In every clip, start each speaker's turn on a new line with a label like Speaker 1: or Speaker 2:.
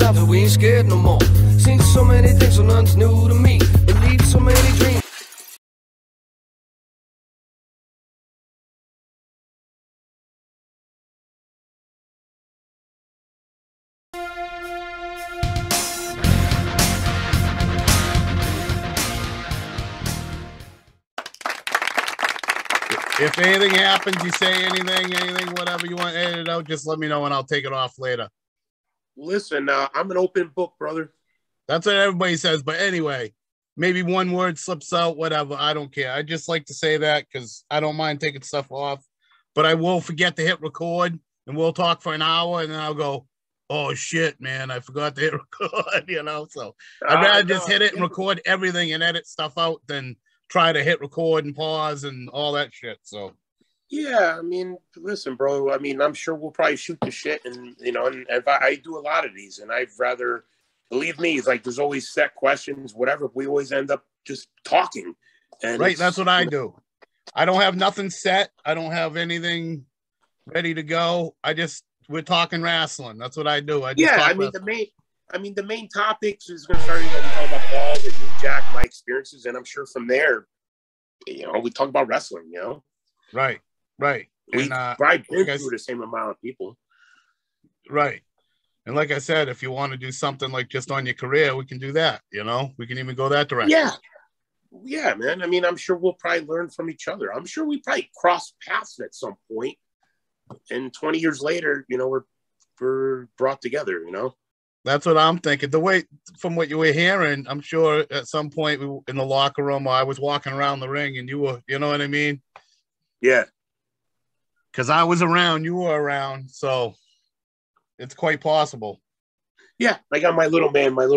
Speaker 1: is out, we ain't scared no more. Seen so many things, so none's new to me. Believe so many dreams.
Speaker 2: If anything happens, you say anything, whatever you want to edit out, just let me know and I'll take it off later.
Speaker 3: Listen, I'm an open book, brother.
Speaker 2: That's what everybody says. But anyway, maybe one word slips out, whatever. I don't care. I just like to say that because I don't mind taking stuff off. But I will forget to hit record and we'll talk for an hour and then I'll go, oh, shit, man, I forgot to hit record, you know? So I'd rather just hit it and record everything and edit stuff out than try to hit record and pause and all that shit. So
Speaker 3: yeah, I mean, listen, bro, I mean, I'm sure we'll probably shoot the shit and you know, and if I do a lot of these and I'd rather, believe me, it's like there's always set questions, whatever, we always end up just talking. And
Speaker 2: right, that's what I do. I don't have nothing set. I don't have anything ready to go. We're talking wrestling. That's what I do.
Speaker 3: The main topics is going to start, we talk about balls and you, Jack, my experiences, and I'm sure from there, we talk about wrestling,
Speaker 2: Right.
Speaker 3: We've probably been through the same amount of people.
Speaker 2: Right. And like I said, if you want to do something like just on your career, we can do that, We can even go that direction.
Speaker 3: Yeah, man. I mean, I'm sure we'll probably learn from each other. I'm sure we probably cross paths at some point. And 20 years later, we're brought together,
Speaker 2: That's what I'm thinking. The way, from what you were hearing, I'm sure at some point in the locker room, I was walking around the ring and you were, you know what I mean?
Speaker 3: Yeah.
Speaker 2: Because I was around, you were around, so it's quite possible.
Speaker 3: Yeah, I got my little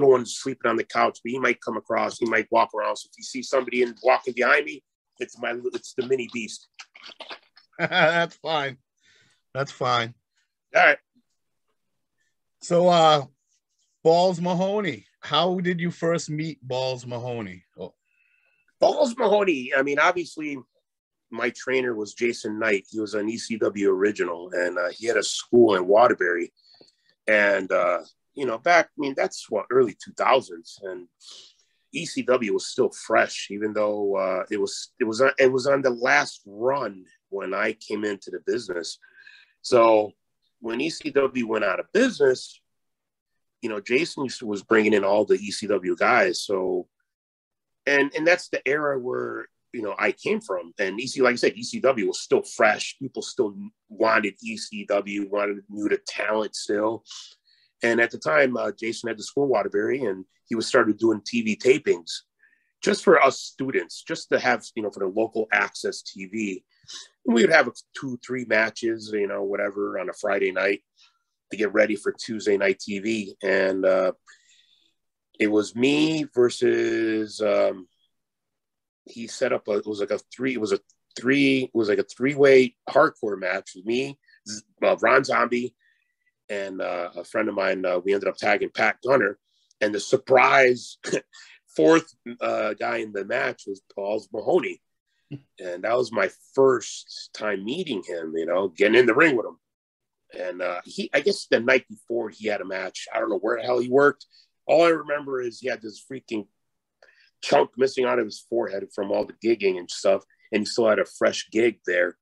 Speaker 3: one's sleeping on the couch, but he might come across, he might walk around. So if you see somebody walking behind me, it's the mini beast.
Speaker 2: That's fine. All
Speaker 3: right.
Speaker 2: So, Balls Mahoney, how did you first meet Balls Mahoney? Oh.
Speaker 3: Balls Mahoney, I mean, obviously, my trainer was Jason Knight. He was an ECW original, and he had a school in Waterbury. And, back, that's early 2000s. And ECW was still fresh, even though it was on the last run when I came into the business. So when ECW went out of business, Jason was bringing in all the ECW guys. So, and that's the era where, I came from. And like I said, ECW was still fresh. People still wanted ECW, knew the talent still. And at the time, Jason had the school in Waterbury, and he was started doing TV tapings just for us students, just to have, for the local access TV. And we would have 2-3 matches, whatever, on a Friday night to get ready for Tuesday night TV. And it was me versus he set up it was like a three-way hardcore match with me, Ron Zombie, and a friend of mine. We ended up tagging Pat Gunner, and the surprise fourth guy in the match was Balls Mahoney. And that was my first time meeting him, getting in the ring with him. And I guess the night before he had a match. I don't know where the hell he worked. All I remember is he had this freaking chunk missing out of his forehead from all the gigging and stuff. And he still had a fresh gig there.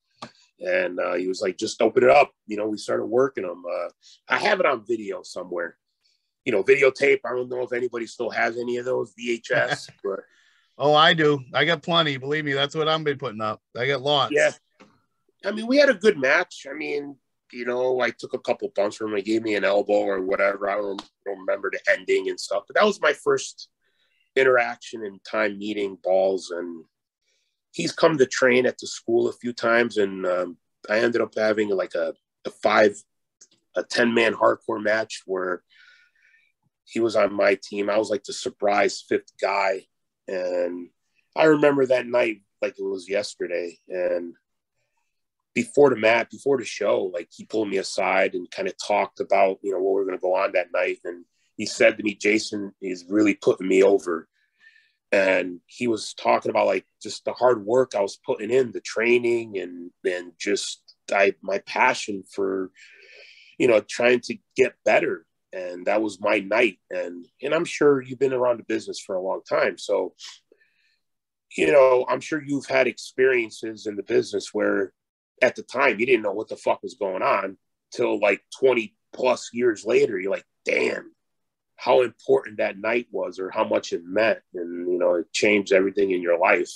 Speaker 3: And he was like, just open it up. We started working him. I have it on video somewhere. Videotape. I don't know if anybody still has any of those VHS. But
Speaker 2: oh, I do. I got plenty. Believe me, that's what I'm been putting up. I got lots.
Speaker 3: Yeah. I mean, we had a good match. I mean, I took a couple bumps from him. He gave me an elbow or whatever. I don't remember the ending and stuff. But that was my first interaction and time meeting Balls. And he's come to train at the school a few times. And I ended up having like a 10-man hardcore match where he was on my team. I was like the surprise 5th guy. And I remember that night like it was yesterday. And before the show, like he pulled me aside and kind of talked about, what we're going to go on that night. And he said to me, Jason is really putting me over. And he was talking about like just the hard work I was putting in, the training and just my passion for, trying to get better. And that was my night. And I'm sure you've been around the business for a long time. So, I'm sure you've had experiences in the business where at the time you didn't know what the fuck was going on till like 20 plus years later. You're like, damn, how important that night was or how much it meant. And, it changed everything in your life,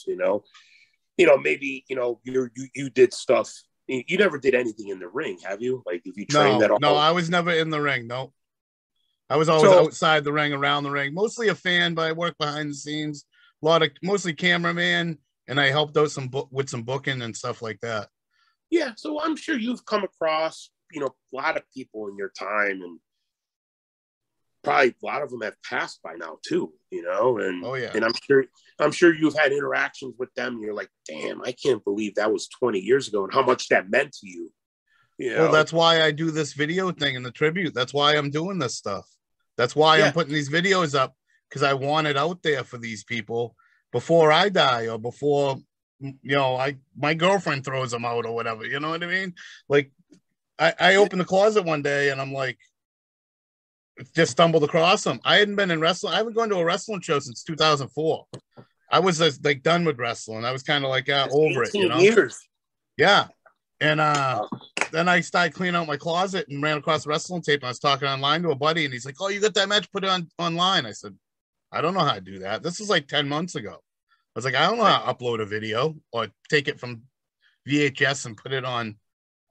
Speaker 3: maybe, you did stuff. You never did anything in the ring, have you? Like if you trained at all?
Speaker 2: No, I was never in the ring. No, I was always outside the ring, around the ring, mostly a fan, but I worked behind the scenes, mostly cameraman. And I helped out with some booking and stuff like that.
Speaker 3: Yeah. So I'm sure you've come across, a lot of people in your time, and probably a lot of them have passed by now too, and
Speaker 2: oh yeah,
Speaker 3: and I'm sure you've had interactions with them. And you're like, damn, I can't believe that was 20 years ago and how much that meant to you.
Speaker 2: Well, that's why I do this video thing and the tribute. That's why I'm doing this stuff. That's why I'm putting these videos up, because I want it out there for these people before I die or before, my girlfriend throws them out or whatever. You know what I mean? Like I opened the closet one day and I'm like, just stumbled across them. I hadn't been in wrestling. I haven't gone to a wrestling show since 2004. I was just like done with wrestling. I was kind of like over it,
Speaker 3: years.
Speaker 2: Yeah. And then I started cleaning out my closet and ran across the wrestling tape. And I was talking online to a buddy and he's like, oh, you got that match? Put it online. I said, I don't know how to do that. This is like 10 months ago. I was like, I don't know how to upload a video or take it from VHS and put it on.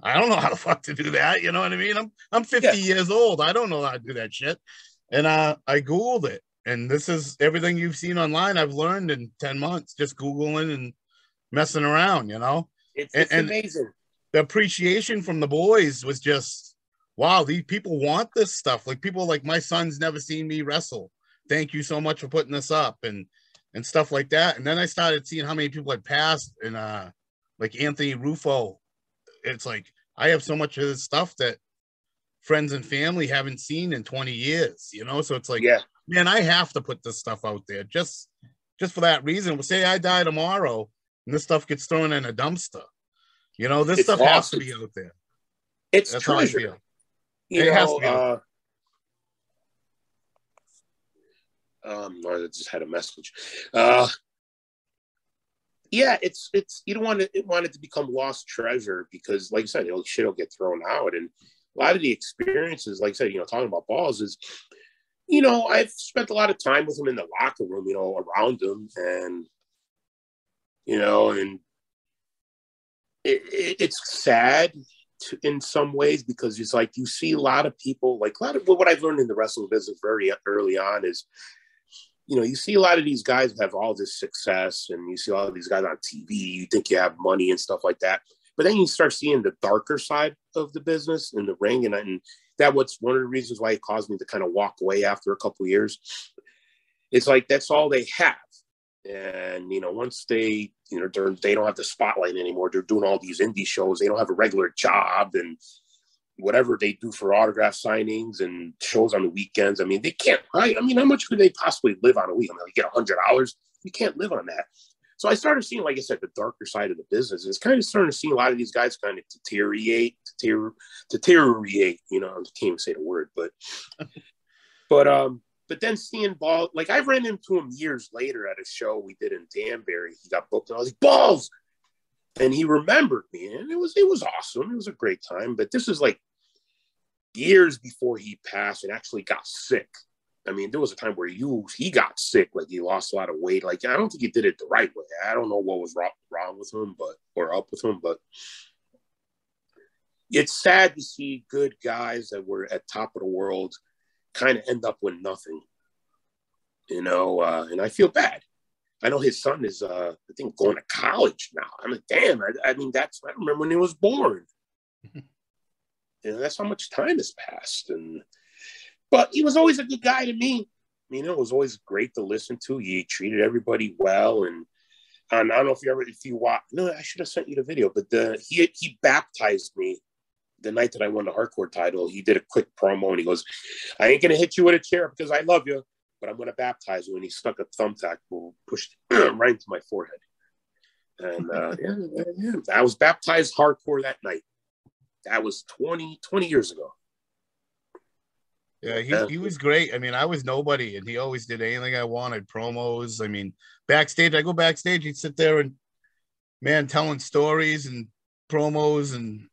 Speaker 2: I don't know how the fuck to do that. You know what I mean? I'm 50 years old. I don't know how to do that shit. And I Googled it. And this is everything you've seen online. I've learned in 10 months, just Googling and messing around,
Speaker 3: It's amazing.
Speaker 2: The appreciation from the boys was just, wow, these people want this stuff. Like people like my son's never seen me wrestle. Thank you so much for putting this up and stuff like that. And then I started seeing how many people had passed and like Anthony Rufo. It's like, I have so much of this stuff that friends and family haven't seen in 20 years, So it's like, man, I have to put this stuff out there just for that reason. We'll say I die tomorrow and this stuff gets thrown in a dumpster. This stuff has to be out there.
Speaker 3: That's treasure.
Speaker 2: It has to be out
Speaker 3: there. I just had a message. It's you don't want it to become lost treasure because, like you said, shit will get thrown out. And a lot of the experiences, like I said, talking about Balls is, I've spent a lot of time with him in the locker room, around him, and and it's sad in some ways because it's like you see a lot of people, like a lot of what I've learned in the wrestling business very early on is, you see a lot of these guys have all this success and you see all of these guys on TV, you think you have money and stuff like that. But then you start seeing the darker side of the business in the ring. And that was one of the reasons why it caused me to kind of walk away after a couple of years. It's like, that's all they have. And, once they, they don't have the spotlight anymore, they're doing all these indie shows. They don't have a regular job and whatever they do for autograph signings and shows on the weekends. I mean, they can't, right? I mean, how much could they possibly live on a week? I mean, you get $100. You can't live on that. So I started seeing, like I said, the darker side of the business. It's kind of starting to see a lot of these guys kind of deteriorate. I can't even say the word, but then seeing Balls, like I ran into him years later at a show we did in Danbury. He got booked and I was like, Balls! And he remembered me and it was awesome. It was a great time. But this is like years before he passed and actually got sick. I mean, there was a time where he got sick, like he lost a lot of weight. Like, I don't think he did it the right way. I don't know what was wrong with him, or up with him, but it's sad to see good guys that were at top of the world kind of end up with nothing, and I feel bad. I know his son is, I think, going to college now. I'm like, damn, I mean, I remember when he was born. That's how much time has passed. But he was always a good guy to me. It was always great to listen to. He treated everybody well. And I don't know if you watch, no, I should have sent you the video, but he baptized me the night that I won the hardcore title. He did a quick promo and he goes, I ain't going to hit you with a chair because I love you, but I'm going to baptize you. And he stuck a thumbtack and pushed right into my forehead. And I was baptized hardcore that night. That was 20 years ago.
Speaker 2: Yeah, he was great. I mean, I was nobody, and he always did anything I wanted. Promos. I mean, backstage. I go backstage. He'd sit there and man telling stories and promos, and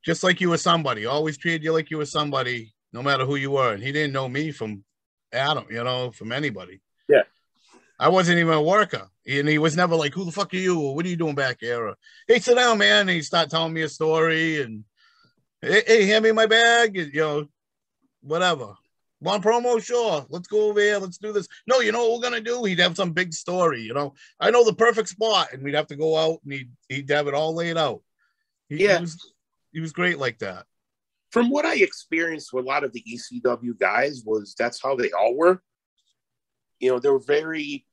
Speaker 2: just like you were somebody. Always treated you like you were somebody, no matter who you were. And he didn't know me from Adam. From anybody.
Speaker 3: Yeah. I
Speaker 2: wasn't even a worker, and he was never like, "Who the fuck are you? Or what are you doing back here?" Or, "Hey, sit down, man." And he'd start telling me a story and. Hey, hand me my bag, whatever. Want promo? Sure. Let's go over here. Let's do this. No, you know what we're going to do? He'd have some big story, I know the perfect spot, and we'd have to go out, and he'd have it all laid out. He was great like that.
Speaker 3: From what I experienced with a lot of the ECW guys that's how they all were. They were very,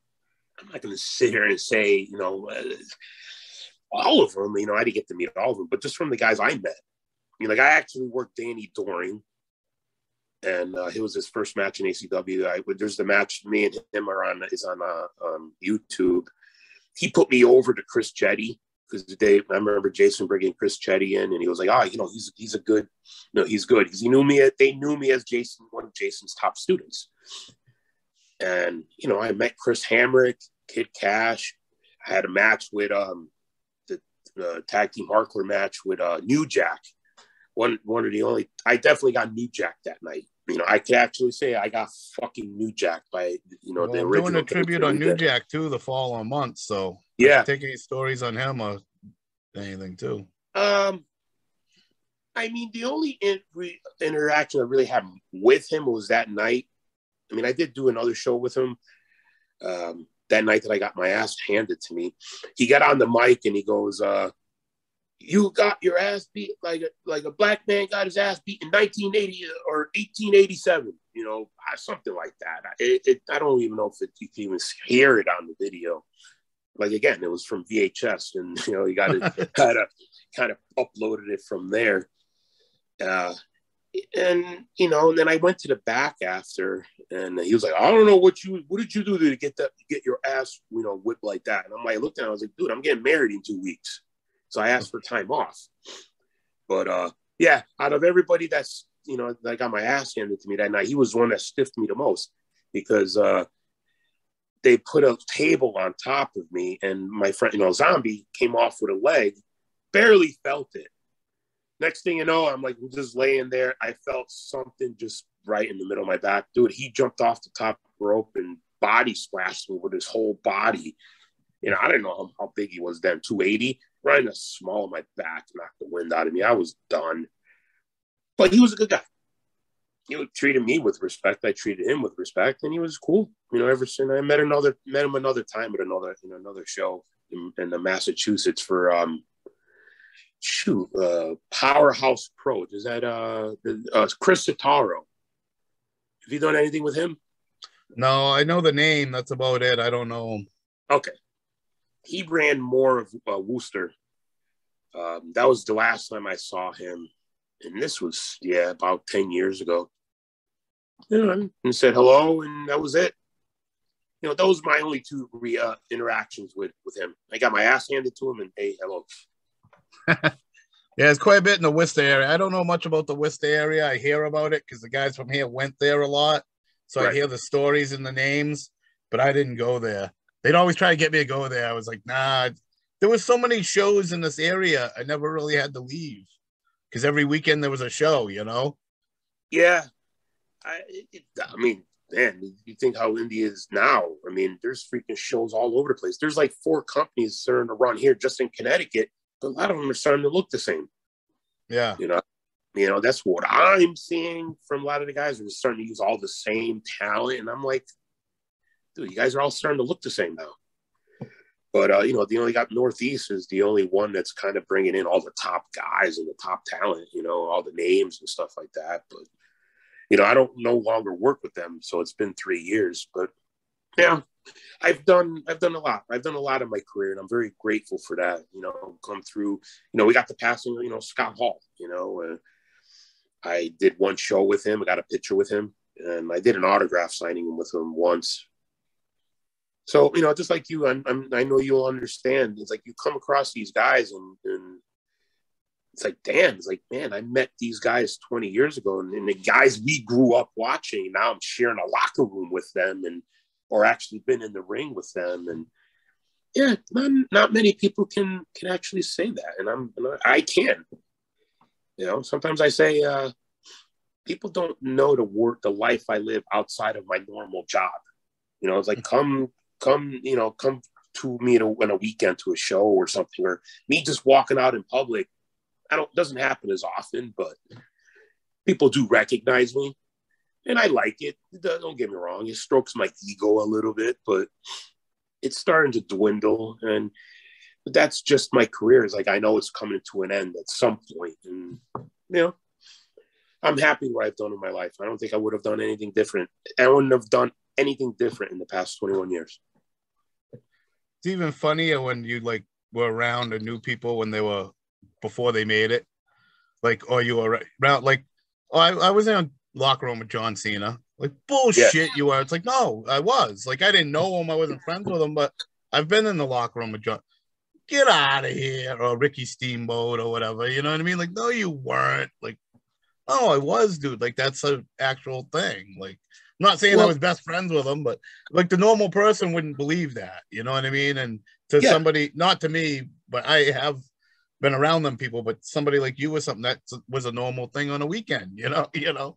Speaker 3: I'm not going to sit here and say, all of them, I didn't get to meet all of them, but just from the guys I met. I actually worked Danny Doring, and it was his first match in ACW. There's the match me and him is on YouTube. He put me over to Chris Chetty because I remember Jason bringing Chris Chetty in, and he was like, he's a good, he's good because they knew me as Jason, one of Jason's top students, and I met Chris Hamrick, Kid Cash. I had a match with the tag team hardcore match with New Jack. One of the only, I definitely got New Jack that night. I could actually say I got fucking New Jack by, the original.
Speaker 2: Doing a tribute on New Jack too the following month. So
Speaker 3: yeah,
Speaker 2: take any stories on him or anything too.
Speaker 3: The only interaction I really had with him was that night. I did do another show with him that night that I got my ass handed to me. He got on the mic and he goes, "You got your ass beat like a black man got his ass beat in 1980 or 1887, something like that." I don't even know if you can even hear it on the video. Again, it was from VHS, and you got to kind of uploaded it from there. And then I went to the back after, and he was like, "I don't know what did you do to get your ass whipped like that?" And I looked at him, I was like, "Dude, I'm getting married in 2 weeks." So I asked for time off. But out of everybody that's, that got my ass handed to me that night, he was the one that stiffed me the most because they put a table on top of me, and my friend, Zombie, came off with a leg, barely felt it. Next thing you know, I'm just laying there. I felt something just right in the middle of my back. Dude, he jumped off the top rope and body splashed me with his whole body. I didn't know how big he was then, 280. Right in the small of my back, knocked the wind out of me. I was done. But he was a good guy. He treated me with respect. I treated him with respect, and he was cool. Ever since I met him another time at another show in the Massachusetts for Powerhouse Pro. Is that Chris Sotaro? Have you done anything with him?
Speaker 2: No, I know the name. That's about it. I don't know him.
Speaker 3: Okay. He ran more of Worcester. That was the last time I saw him. And this was, about 10 years ago. And said hello, and that was it. Those were my only two interactions with him. I got my ass handed to him, and hey, hello.
Speaker 2: Yeah, it's quite a bit in the Worcester area. I don't know much about the Worcester area. I hear about it because the guys from here went there a lot. So right. I hear the stories and the names, but I didn't go there. They'd always try to get me to go there. I was like, nah. There was so many shows in this area. I never really had to leave because every weekend there was a show,
Speaker 3: Yeah. Man, you think how India is now. There's freaking shows all over the place. There's 4 companies starting to run here just in Connecticut, but a lot of them are starting to look the same.
Speaker 2: Yeah.
Speaker 3: That's what I'm seeing from a lot of the guys. They're starting to use all the same talent. And I'm like, dude, you guys are all starting to look the same now. But, the only got Northeast is the only one that's kind of bringing in all the top guys and the top talent, all the names and stuff like that. But, I don't no longer work with them. So it's been 3 years. But, yeah, I've done a lot. I've done a lot in my career, and I'm very grateful for that. Come through, we got the passing, Scott Hall, I did one show with him. I got a picture with him, and I did an autograph signing with him once. So, just like you, I know you'll understand. It's like you come across these guys and it's like, damn, it's like, man, I met these guys 20 years ago, and the guys we grew up watching, now I'm sharing a locker room with them, and or actually been in the ring with them. And yeah, not many people can actually say that. And I can. You know, sometimes I say, people don't know the life I live outside of my normal job. You know, it's like, come to me on a weekend to a show or something, or me just walking out in public. Doesn't happen as often, but people do recognize me, and I like it. Don't get me wrong. It strokes my ego a little bit, but it's starting to dwindle. And that's just my career. It's like, I know it's coming to an end at some point. And, you know, I'm happy what I've done in my life. I don't think I would have done anything different. I wouldn't have done anything different in the past 21 years.
Speaker 2: It's even funnier when you like were around and knew people when they were before they made it, like, or you were around, like, oh, I was in a locker room with John Cena. Like, bullshit, yeah. You were. It's like, no, I was. Like, I didn't know him. I wasn't friends with him, but I've been in the locker room with John. Get out of here, or Ricky Steamboat or whatever. You know what I mean? Like, no, you weren't. Like, oh, I was, dude. Like, that's an actual thing. Like, I'm not saying I was best friends with him, but like the normal person wouldn't believe that. You know what I mean? And to somebody, not to me, but I have been around them people, but somebody like you was something that was a normal thing on a weekend, you know?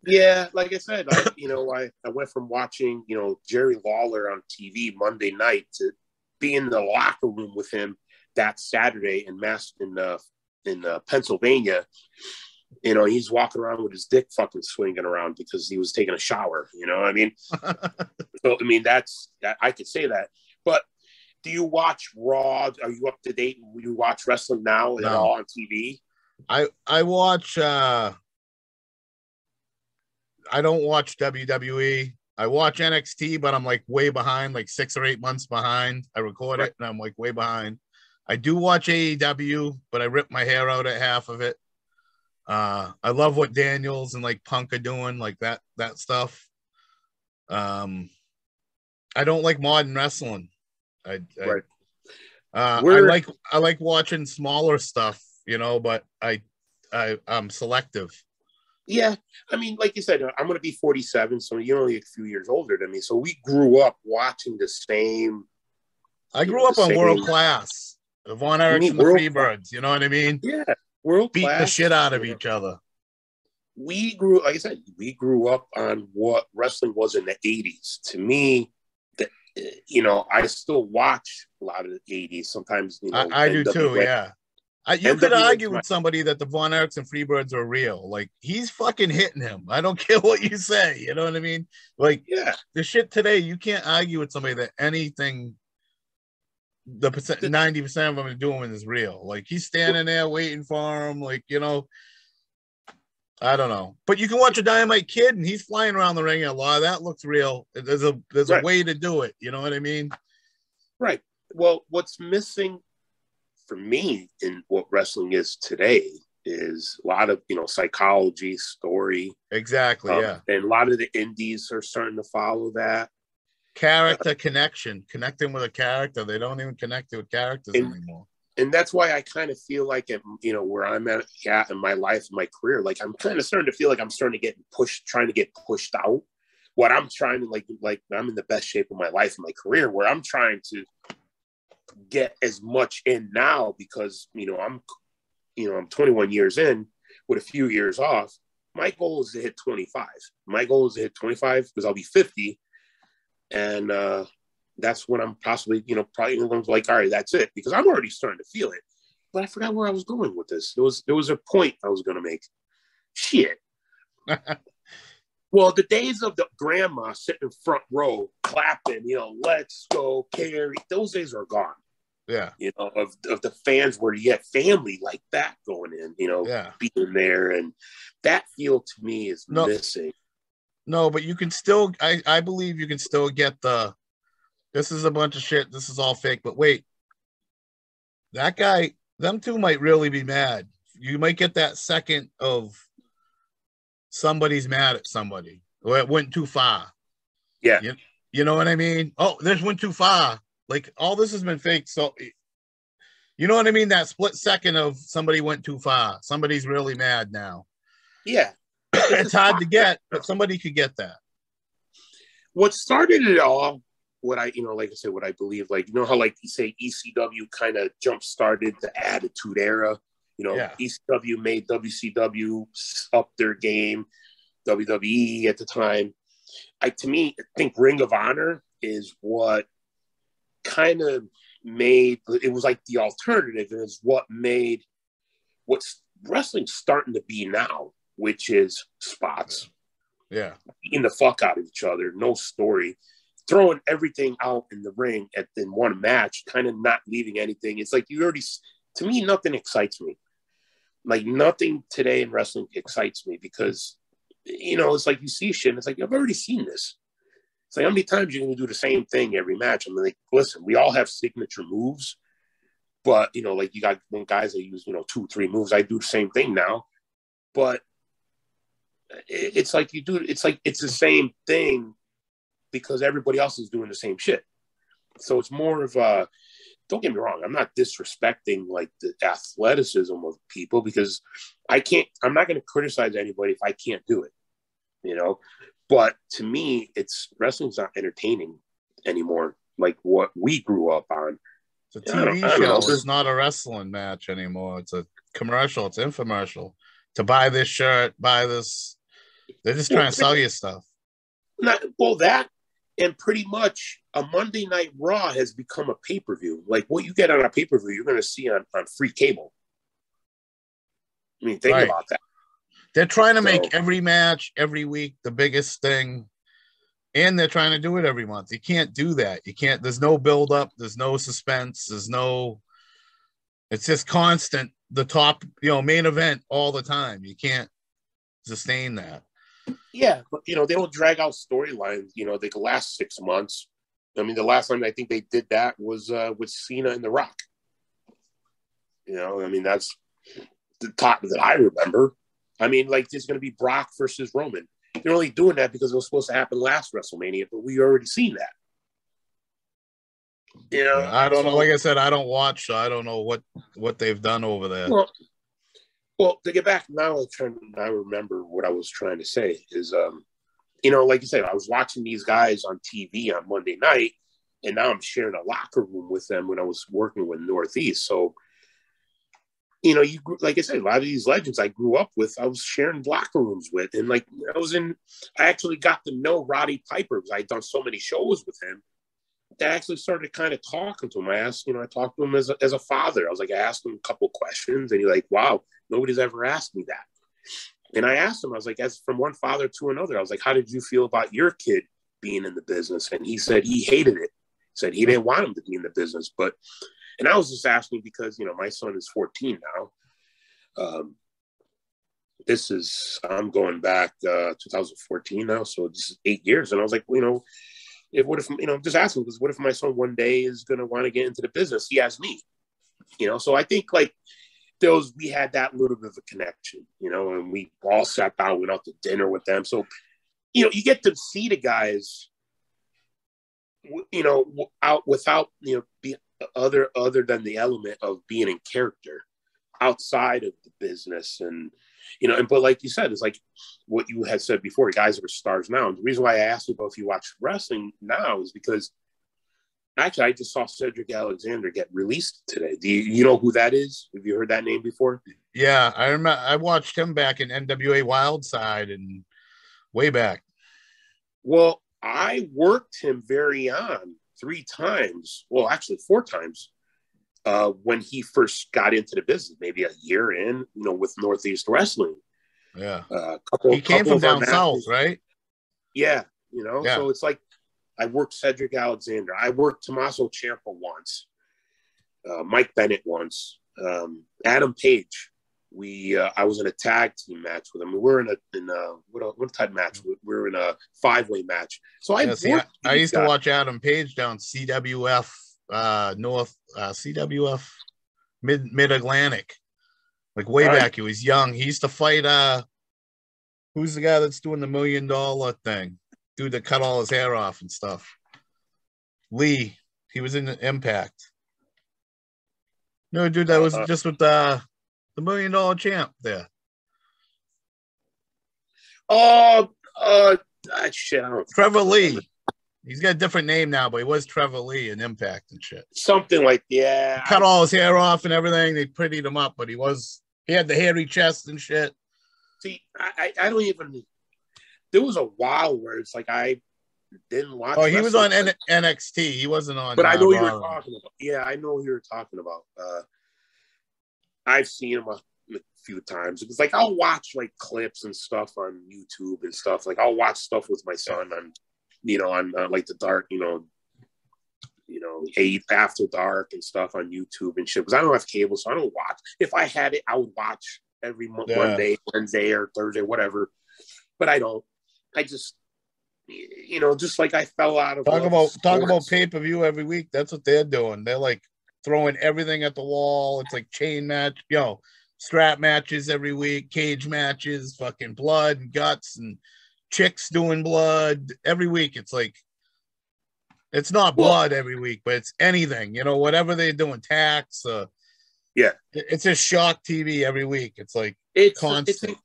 Speaker 3: Yeah. Like I said, I went from watching, Jerry Lawler on TV Monday night to be in the locker room with him that Saturday in Pennsylvania. He's walking around with his dick fucking swinging around because he was taking a shower. You know what I mean? So, I mean, that's that. I could say that. But do you watch Raw? Are you up to date? Do you watch wrestling now at all on TV?
Speaker 2: I watch. I don't watch WWE. I watch NXT, but I'm like way behind, like 6 or 8 months behind. I record it, and I'm like way behind. I do watch AEW, but I rip my hair out at half of it. I love what Daniels and like Punk are doing, like that stuff. I don't like modern wrestling. I like watching smaller stuff, but I'm selective.
Speaker 3: Yeah, I mean, like you said, I'm going to be 47, so you're only a few years older than me. So we grew up watching the same.
Speaker 2: I grew up on World Class, the Von Erichs and the Freebirds. You know what I mean?
Speaker 3: Yeah, World Class.
Speaker 2: Beating the shit out of each other.
Speaker 3: We grew up on what wrestling was in the 80s. To me, I still watch a lot of the 80s. Sometimes,
Speaker 2: I do too. Yeah. You could argue with somebody that the Von Erichs and Freebirds are real. Like, he's fucking hitting him. I don't care what you say. You know what I mean? Like,
Speaker 3: yeah,
Speaker 2: the shit today, you can't argue with somebody that anything, 90% of them are doing is real. Like, he's standing there waiting for him. Like, I don't know. But you can watch a Dynamite Kid, and he's flying around the ring a lot. That looks real. There's a way to do it. You know what I mean?
Speaker 3: Right. Well, what's missing for me in what wrestling is today is a lot of psychology, story.
Speaker 2: Exactly. Yeah.
Speaker 3: And a lot of the indies are starting to follow that
Speaker 2: character connecting with a character. They don't even connect with characters anymore.
Speaker 3: And that's why I kind of feel like where I'm at in my life, my career, like I'm kind of starting to feel like I'm starting to get trying to get pushed out. What I'm trying to like I'm in the best shape of my life in my career, where I'm trying to get as much in now because I'm 21 years in with a few years off. My goal is to hit 25. My goal is to hit 25 because I'll be 50, and that's when I'm possibly probably going to like, all right, that's it, because I'm already starting to feel it. But I forgot where I was going with this. There was a point I was going to make. Shit. Well, the days of the grandma sitting front row clapping, let's go, Carrie, those days are gone.
Speaker 2: Yeah.
Speaker 3: Of the fans where you had family like that going in, being there. And that feel to me is missing.
Speaker 2: No, but you can still, I believe you can still get this is a bunch of shit. This is all fake. But wait, that guy, them two might really be mad. You might get that second of somebody's mad at somebody, or it went too far.
Speaker 3: Yeah.
Speaker 2: You know what I mean? Oh, this went too far. Like, all this has been fake. So, You know what I mean? That split second of somebody went too far. Somebody's really mad now.
Speaker 3: Yeah.
Speaker 2: It's hard to get, but somebody could get that.
Speaker 3: What started it all, what I, like I said, what I believe, like, how, like you say, ECW kind of jump started the Attitude Era. ECW made WCW up their game, WWE at the time. To me, I think Ring of Honor is what kind of made, it was like the alternative, and it's what made what's wrestling starting to be now, which is spots.
Speaker 2: Yeah.
Speaker 3: Beating the fuck out of each other, no story, throwing everything out in the ring in one match, kind of not leaving anything. It's like to me, nothing excites me. Like, nothing today in wrestling excites me because, it's like you see shit and it's like, I've already seen this. It's like, how many times you're going to do the same thing every match? I'm like, listen, we all have signature moves, but, like, you got guys that use, 2-3 moves. I do the same thing now, but it's like it's the same thing because everybody else is doing the same shit. So it's more of don't get me wrong, I'm not disrespecting like the athleticism of people because I'm not going to criticize anybody if I can't do it, but to me, wrestling's not entertaining anymore. Like what we grew up on.
Speaker 2: It's a TV show. It's not a wrestling match anymore. It's a commercial. It's infomercial. To buy this shirt, buy this. They're just trying to sell you stuff.
Speaker 3: That and pretty much a Monday Night Raw has become a pay-per-view. Like what you get on a pay-per-view, you're going to see on free cable. I mean, think about that.
Speaker 2: They're trying to make every match, every week, the biggest thing. And they're trying to do it every month. You can't do that. You can't. There's no build-up. There's no suspense. It's just constant. The top, main event all the time. You can't sustain that.
Speaker 3: Yeah, but they don't drag out storylines. They can last 6 months. I mean, the last time I think they did that was with Cena and The Rock. I mean, that's the top that I remember. I mean, like there's going to be Brock versus Roman. They're only doing that because it was supposed to happen last WrestleMania, but we already seen that.
Speaker 2: I don't know. Like I said, I don't watch, so I don't know what they've done over there.
Speaker 3: Well, to get back now, I remember what I was trying to say is, like you said, I was watching these guys on TV on Monday night, and now I'm sharing a locker room with them when I was working with Northeast. So, like I said, a lot of these legends I grew up with, I was sharing locker rooms with, and like I actually got to know Roddy Piper because I'd done so many shows with him. I actually started kind of talking to him. I talked to him as a father. I asked him a couple questions, and he's like, wow, nobody's ever asked me that. And I asked him, I was like, as from one father to another, I was like, how did you feel about your kid being in the business? And he said he hated it. He said he didn't want him to be in the business. And I was just asking because, my son is 14 now. I'm going back 2014 now. So this is 8 years. And I was like, just asking, because what if my son one day is going to want to get into the business? He has me, so I think like we had that little bit of a connection, and we all sat down, went out to dinner with them. So, you get to see the guys, out without, other than the element of being in character outside of the business. And, but like you said, it's like what you had said before, guys are stars now. And the reason why I asked you both if you watch wrestling now is because actually I just saw Cedric Alexander get released today. Do you know who that is? Have you heard that name before?
Speaker 2: Yeah, I remember. I watched him back in NWA Wildside and way back.
Speaker 3: Well, I worked him very on 3 times. Well, actually 4 times. When he first got into the business, maybe a year in, with Northeast Wrestling.
Speaker 2: Yeah. He came from down south, right?
Speaker 3: Yeah. So it's like I worked Cedric Alexander. I worked Tommaso Ciampa once. Mike Bennett once. Adam Page. I was in a tag team match with him. We were in a what type of match? We were in a 5-way match. So I
Speaker 2: used to watch Adam Page down CWF North, CWF Mid-Atlantic, like way back. He was young. He used to fight who's the guy that's doing the $1 million thing, dude that cut all his hair off and stuff? Lee. He was in the Impact. No, dude, that was just with the $1 million champ there.
Speaker 3: Shit, I don't.
Speaker 2: Trevor Lee. He's got a different name now, but he was Trevor Lee in Impact and shit.
Speaker 3: Something like, yeah.
Speaker 2: He cut all his hair off and everything. They prettied him up, but he had the hairy chest and shit.
Speaker 3: See, I don't even. There was a while where it's like I didn't watch.
Speaker 2: Oh, he was on NXT. He wasn't on.
Speaker 3: But I know who you're talking about. Yeah, I know who you're talking about. I've seen him a few times. It's like I'll watch like clips and stuff on YouTube and stuff. Like I'll watch stuff with my son on, on like the dark, after dark and stuff on YouTube and shit. Because I don't have cable, so I don't watch. If I had it, I would watch every Monday, Wednesday, or Thursday, whatever. But I don't. I just, just like I fell out of.
Speaker 2: Talk about pay-per-view every week. That's what they're doing. They're like throwing everything at the wall. It's like chain match, strap matches every week, cage matches, fucking blood and guts and chicks doing blood every week. It's like, it's not blood every week, but it's anything, whatever they're doing, tax.
Speaker 3: Yeah.
Speaker 2: It's just shock TV every week. It's like constant.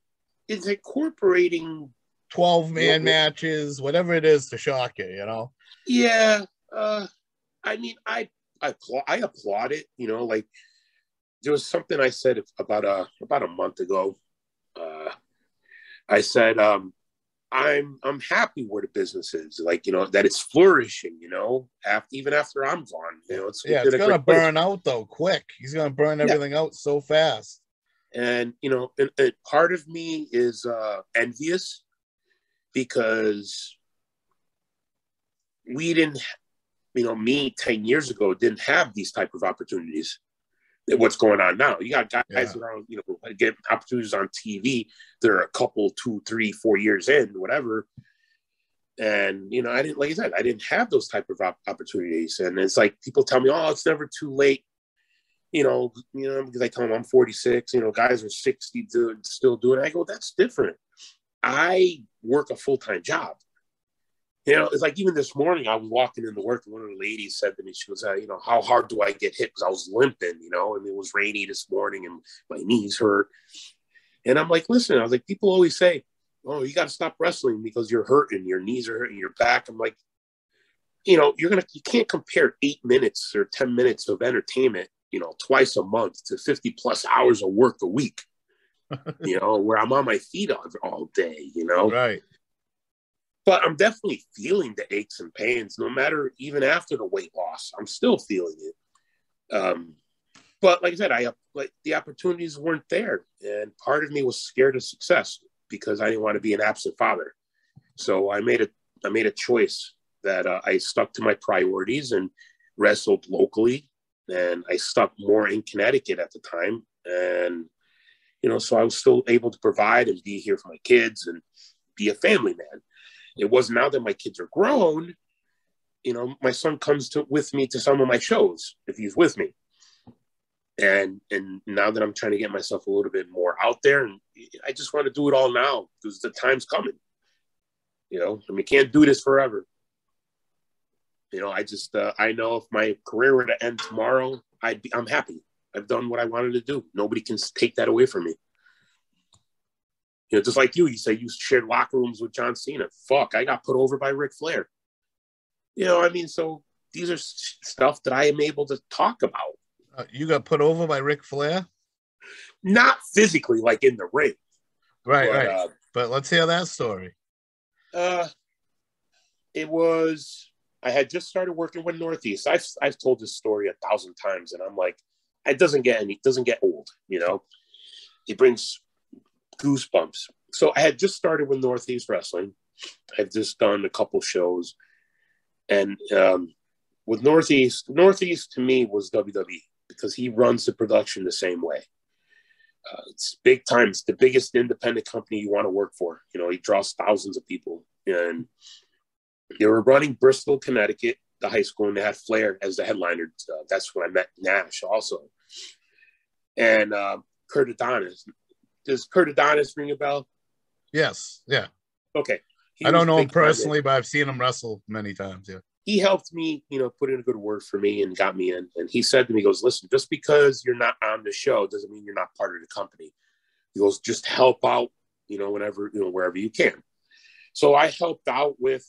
Speaker 3: It's incorporating
Speaker 2: 12-man matches, whatever it is to shock you,
Speaker 3: Yeah. I mean, I applaud it, like there was something I said about a month ago. I said, I'm happy where the business is, like, that it's flourishing, even after I'm gone, it's
Speaker 2: going to burn out though, quick. He's going to burn everything out so fast.
Speaker 3: And, and part of me is envious because we didn't, me 10 years ago didn't have these type of opportunities. What's going on now? You got guys that are, get opportunities on TV. They're a couple, 2, 3, 4 years in, whatever. And, I didn't, like I said, I didn't have those type of opportunities. And it's like, people tell me, oh, it's never too late. Because I tell them I'm 46, guys are 60 still doing it. I go, that's different. I work a full-time job. It's like even this morning I was walking into work and one of the ladies said to me, she was, how hard do I get hit? Because I was limping, and it was rainy this morning and my knees hurt. And I'm like, listen, I was like, people always say, oh, you got to stop wrestling because you're hurting, your knees are hurting, your back. I'm like, you can't compare 8 minutes or 10 minutes of entertainment, twice a month to 50 plus hours of work a week, where I'm on my feet all day,
Speaker 2: Right.
Speaker 3: But I'm definitely feeling the aches and pains, no matter even after the weight loss. I'm still feeling it. But like I said, the opportunities weren't there, and part of me was scared of success because I didn't want to be an absent father. So I made a choice that I stuck to my priorities and wrestled locally, and I stuck more in Connecticut at the time, and so I was still able to provide and be here for my kids and be a family man. It was now that my kids are grown, my son comes with me to some of my shows if he's with me. And now that I'm trying to get myself a little bit more out there, and I just want to do it all now because the time's coming. Can't do this forever. I just I know if my career were to end tomorrow, I'm happy. I've done what I wanted to do. Nobody can take that away from me. Just like you say you shared locker rooms with John Cena. Fuck, I got put over by Ric Flair. So these are stuff that I am able to talk about.
Speaker 2: You got put over by Ric Flair?
Speaker 3: Not physically, like in the ring.
Speaker 2: Right, right. But let's hear that story.
Speaker 3: It was, I had just started working with Northeast. I've told this story 1,000 times, and I'm like, it doesn't get old, It brings goosebumps. So I had just started with Northeast Wrestling. I've just done a couple shows, and with Northeast to me was WWE because he runs the production the same way. It's big time. It's the biggest independent company you want to work for. He draws thousands of people, and they were running Bristol, Connecticut, the high school, and they had Flair as the headliner. That's when I met Nash also, and Kurt Adonis. Does Kurt Adonis ring a bell?
Speaker 2: Yes. Yeah.
Speaker 3: Okay.
Speaker 2: I don't know him personally, but I've seen him wrestle many times. Yeah.
Speaker 3: he helped me, put in a good word for me and got me in. And he said to me, he goes, listen, just because you're not on the show doesn't mean you're not part of the company. He goes, just help out, whenever, wherever you can. So I helped out with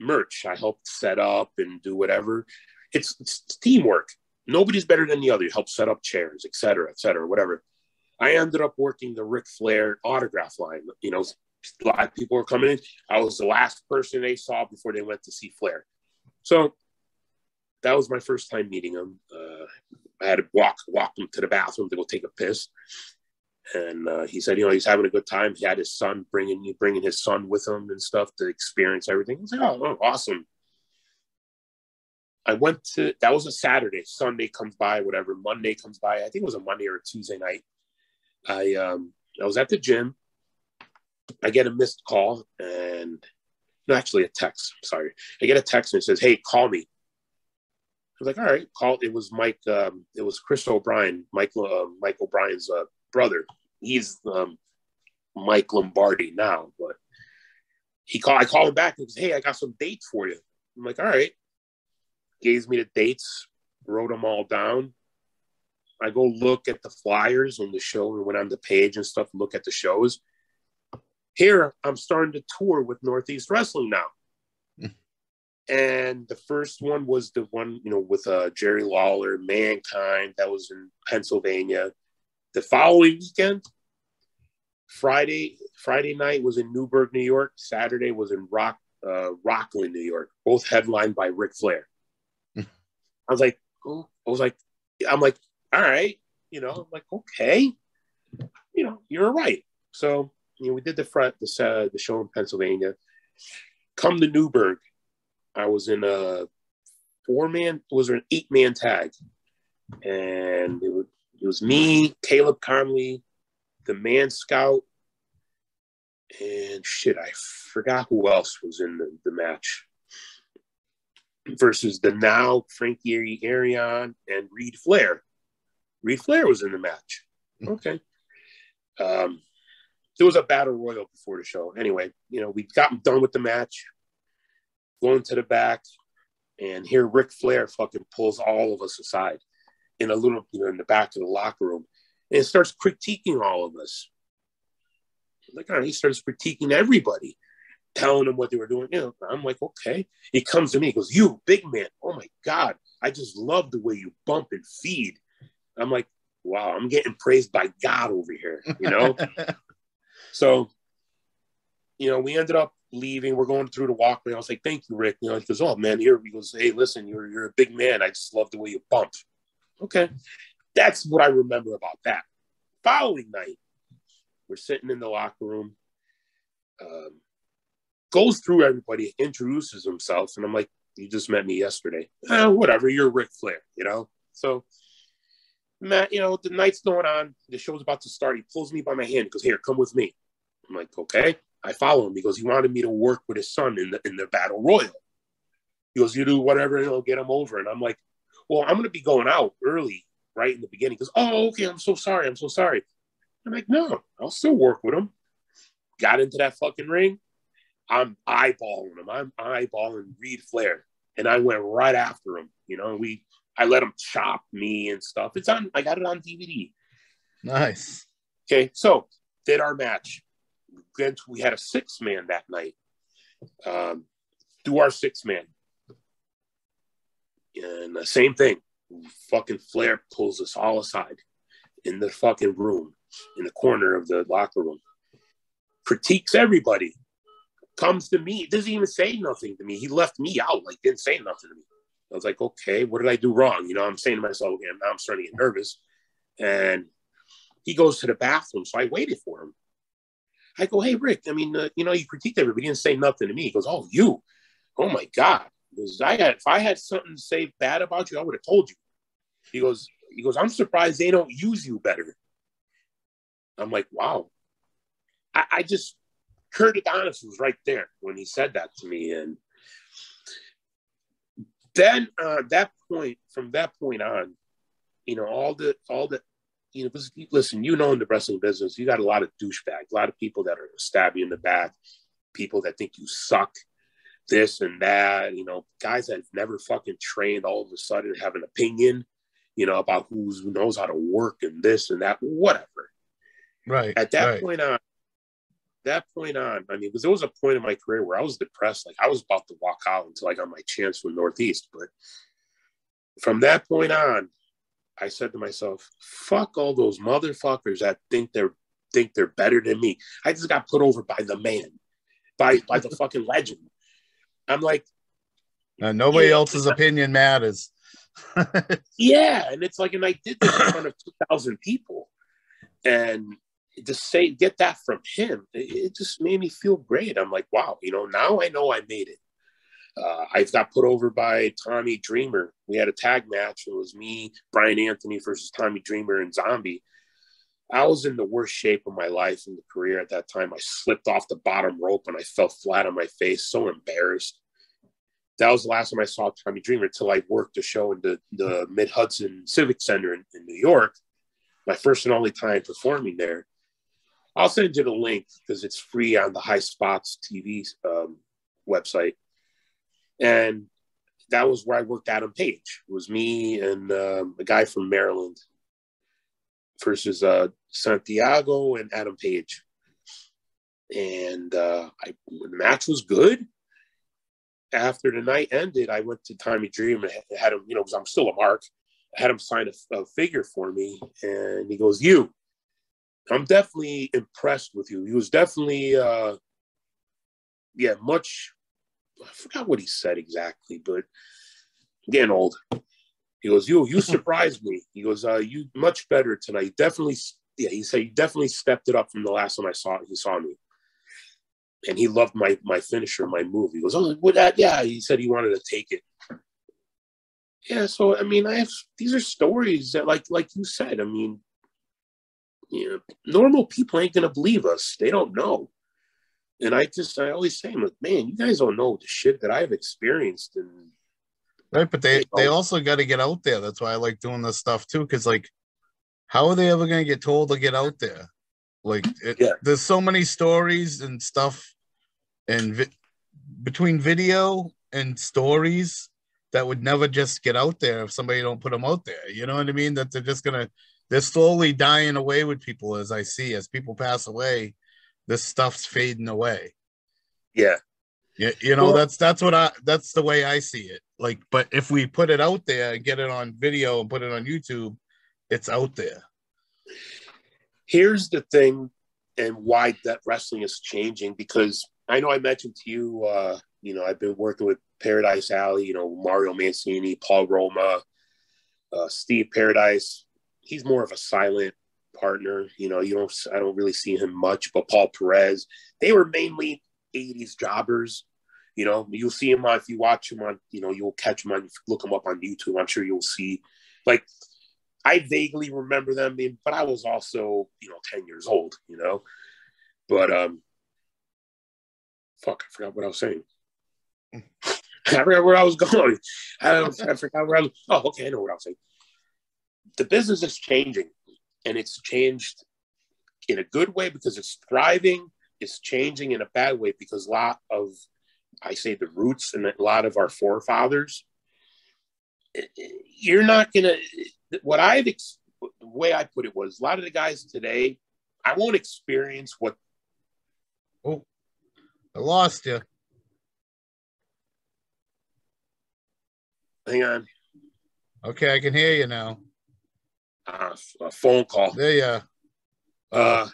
Speaker 3: merch. I helped set up and do whatever. It's teamwork. Nobody's better than the other. You help set up chairs, et cetera, whatever. I ended up working the Ric Flair autograph line. A lot of people were coming in. I was the last person they saw before they went to see Flair. So that was my first time meeting him. I had to walk him to the bathroom to go take a piss. And he said, he's having a good time. He had his son bringing his son with him and stuff to experience everything. I was like, oh, awesome. That was a Saturday. Sunday comes by, whatever. Monday comes by. I think it was a Monday or a Tuesday night. I was at the gym. I get a missed call actually a text. Sorry. I get a text and it says, hey, call me. I was like, all right, call. It was Mike. It was Chris O'Brien, Mike O'Brien's brother. He's Mike Lombardi now, but I called him back and he says, hey, I got some dates for you. I'm like, all right. Gave me the dates, wrote them all down. I go look at the flyers on the show and went on the page and stuff, look at the shows. Here, I'm starting to tour with Northeast Wrestling now. And the first one was the one, with Jerry Lawler, Mankind. That was in Pennsylvania. The following weekend, Friday night was in Newburgh, New York. Saturday was in Rockland, New York. Both headlined by Ric Flair. I was like, all right. I'm like, okay. You're right. So, we did the show in Pennsylvania. Come to Newburgh, I was in a 8-man tag. And it was me, Caleb Conley, the Man Scout, and I forgot who else was in the match. Versus the now Frankie Arion and Reed Flair. Reed Flair was in the match. Okay. There was a battle royal before the show. Anyway, we got done with the match, going to the back, and here Ric Flair fucking pulls all of us aside in a little, in the back of the locker room, and starts critiquing all of us. Like, he starts critiquing everybody, telling them what they were doing. I'm like, okay. He comes to me, he goes, you big man, oh my God, I just love the way you bump and feed. I'm like, wow, I'm getting praised by God over here, So, we ended up leaving. We're going through the walkway. I was like, thank you, Rick. He goes, oh man, here. He goes, hey, listen, you're a big man. I just love the way you bump. Okay. That's what I remember about that. Following night, we're sitting in the locker room. Goes through everybody, introduces himself, and I'm like, you just met me yesterday. Whatever, you're Ric Flair, So, Matt, the night's going on. The show's about to start. He pulls me by my hand. He goes, here, come with me. I'm like, okay. I follow him. He goes, he wanted me to work with his son in the battle royal. He goes, you do whatever, and I'll get him over. And I'm like, well, I'm going to be going out early, right in the beginning. He goes, oh, okay, I'm so sorry. I'm like, no, I'll still work with him. Got into that fucking ring. I'm eyeballing him. I'm eyeballing Reed Flair. And I went right after him. I let him chop me and stuff. I got it on DVD.
Speaker 2: Nice.
Speaker 3: Okay, so did our match. We had a 6-man that night. Do our 6-man. And the same thing. Fucking Flair pulls us all aside in the fucking room, in the corner of the locker room. Critiques everybody. Comes to me. Doesn't even say nothing to me. He left me out. Didn't say nothing to me. I was like, okay, what did I do wrong? I'm saying to myself, okay, now I'm starting to get nervous. And he goes to the bathroom. So I waited for him. I go, hey, Rick, you critiqued everybody. He didn't say nothing to me. He goes, oh, you. Oh, my God. Because if I had something to say bad about you, I would have told you. He goes, I'm surprised they don't use you better. I'm like, wow. I just, Kurt Adonis was right there when he said that to me. And then from that point on, all the listen, in the wrestling business, you got a lot of douchebags, a lot of people that are stab you in the back, people that think you suck, this and that, you know, guys that have never fucking trained all of a sudden have an opinion, you know, about who knows how to work and this and that, whatever.
Speaker 2: Right.
Speaker 3: At that point on, I mean, because there was a point in my career where I was depressed. Like I was about to walk out until I got my chance from Northeast. But from that point on, I said to myself, fuck all those motherfuckers that think they're better than me. I just got put over by the man, by the fucking legend. I'm like,
Speaker 2: nobody else's opinion matters.
Speaker 3: Yeah, and it's like, and I did this in front of 2,000 people, and to get that from him, it just made me feel great. I'm like, wow, you know, now I know I made it. I got put over by Tommy Dreamer. We had a tag match. It was me, Brian Anthony versus Tommy Dreamer and Zombie. I was in the worst shape of my life in the career at that time. I slipped off the bottom rope and I fell flat on my face, so embarrassed. That was the last time I saw Tommy Dreamer until I worked a show in the Mid-Hudson Civic Center in New York. My first and only time performing there. I'll send you the link because it's free on the High Spots TV website. And that was where I worked Adam Page. It was me and a guy from Maryland versus Santiago and Adam Page. And the match was good. After the night ended, I went to Tommy Dream and had him, you know, because I'm still a mark. I had him sign a figure for me. And he goes, I'm definitely impressed with you. He was definitely, much, I forgot what he said exactly, but I'm getting old. He goes, you surprised me. He goes, you much better tonight. He said, you definitely stepped it up from the last time he saw me. And he loved my finisher, my move. He goes, oh, with that, yeah. He said he wanted to take it. Yeah, so I mean, these are stories that, like you said, I mean, you know, normal people ain't gonna believe us. They don't know. And I always say, I'm like, man, you guys don't know the shit that I've experienced. And
Speaker 2: right, but they also got to get out there. That's why I like doing this stuff too. Because like, how are they ever gonna get told to get out there? Like, there's so many stories and stuff, and between video and stories that would never just get out there if somebody don't put them out there. You know what I mean? That they're slowly dying away with people, as people pass away. This stuff's fading away.
Speaker 3: Yeah.
Speaker 2: Yeah, you know, that's the way I see it. Like, but if we put it out there and get it on video and put it on YouTube, it's out there.
Speaker 3: Here's the thing, and why that wrestling is changing, because I know I mentioned to you, you know, I've been working with Paradise Alley, you know, Mario Mancini, Paul Roma, Steve Paradise. He's more of a silent partner. You know, I don't really see him much, but Paul Perez, they were mainly 80s jobbers. You know, you'll see him if you watch him on, you know, you'll catch him on, look him up on YouTube. I'm sure you'll see, like, I vaguely remember them being, but I was also, you know, 10 years old, you know, but, I forgot what I was saying. I forgot where I was going. I forgot where I was. Oh, okay. I know what I was saying. The business is changing, and it's changed in a good way because it's thriving. It's changing in a bad way because a lot of, I say, the roots and a lot of our forefathers, you're not going to, the way I put it was, a lot of the guys today, I won't experience what.
Speaker 2: Oh, I lost you.
Speaker 3: Hang on.
Speaker 2: Okay, I can hear you now.
Speaker 3: A phone call.
Speaker 2: There you are.